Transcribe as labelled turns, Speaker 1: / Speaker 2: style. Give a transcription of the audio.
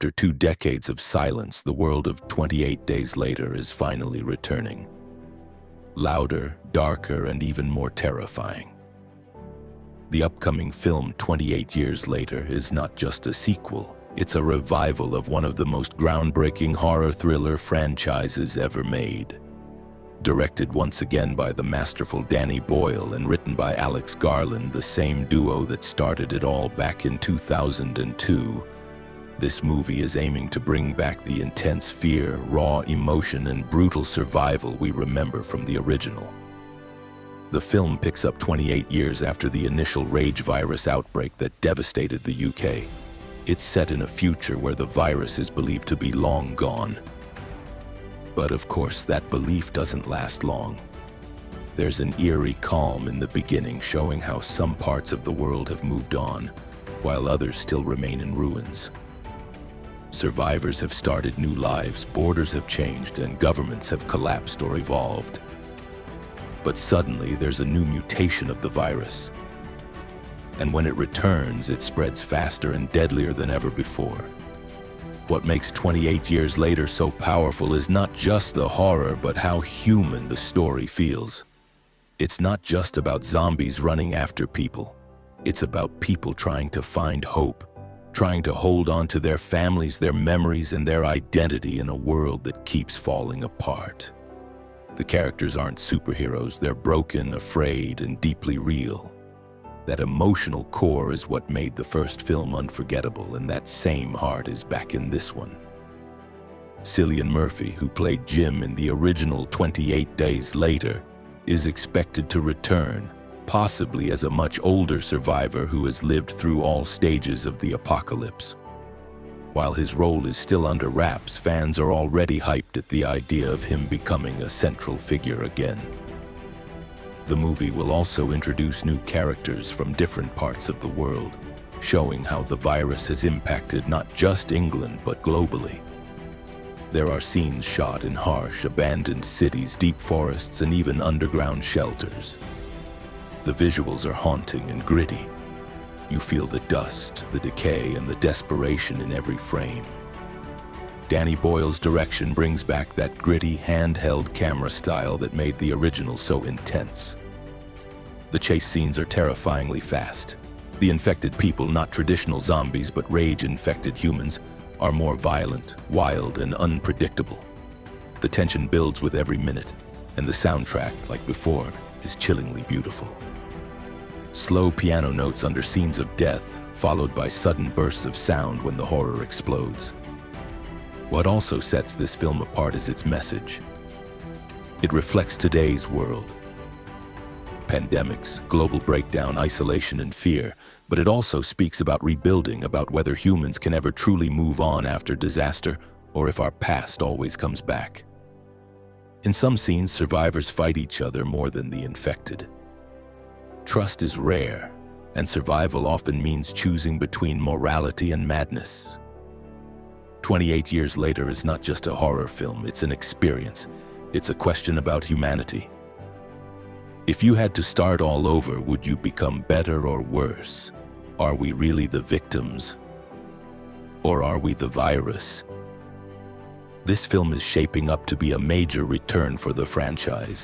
Speaker 1: After 2 decades of silence, the world of 28 Days Later is finally returning. Louder, darker, and even more terrifying. The upcoming film 28 Years Later is not just a sequel, it's a revival of one of the most groundbreaking horror thriller franchises ever made. Directed once again by the masterful Danny Boyle and written by Alex Garland, the same duo that started it all back in 2002, this movie is aiming to bring back the intense fear, raw emotion, and brutal survival we remember from the original. The film picks up 28 years after the initial rage virus outbreak that devastated the UK. It's set in a future where the virus is believed to be long gone. But of course, that belief doesn't last long. There's an eerie calm in the beginning, showing how some parts of the world have moved on, while others still remain in ruins. Survivors have started new lives, borders have changed, and governments have collapsed or evolved. But suddenly, there's a new mutation of the virus. And when it returns, it spreads faster and deadlier than ever before. What makes 28 Years Later so powerful is not just the horror, but how human the story feels. It's not just about zombies running after people. It's about people trying to find hope, trying to hold on to their families, their memories, and their identity in a world that keeps falling apart. The characters aren't superheroes, they're broken, afraid, and deeply real. That emotional core is what made the first film unforgettable, and that same heart is back in this one. Cillian Murphy, who played Jim in the original 28 Days Later, is expected to return, possibly as a much older survivor who has lived through all stages of the apocalypse. While his role is still under wraps, fans are already hyped at the idea of him becoming a central figure again. The movie will also introduce new characters from different parts of the world, showing how the virus has impacted not just England but globally. There are scenes shot in harsh, abandoned cities, deep forests, and even underground shelters. The visuals are haunting and gritty. You feel the dust, the decay, and the desperation in every frame. Danny Boyle's direction brings back that gritty, handheld camera style that made the original so intense. The chase scenes are terrifyingly fast. The infected people, not traditional zombies but rage-infected humans, are more violent, wild, and unpredictable. The tension builds with every minute, and the soundtrack, like before, is chillingly beautiful. Slow piano notes under scenes of death, followed by sudden bursts of sound when the horror explodes. What also sets this film apart is its message. It reflects today's world. Pandemics, global breakdown, isolation, and fear, but it also speaks about rebuilding, about whether humans can ever truly move on after disaster, or if our past always comes back. In some scenes, survivors fight each other more than the infected. Trust is rare, and survival often means choosing between morality and madness. 28 Years Later is not just a horror film, it's an experience. It's a question about humanity. If you had to start all over, would you become better or worse? Are we really the victims? Or are we the virus? This film is shaping up to be a major return for the franchise.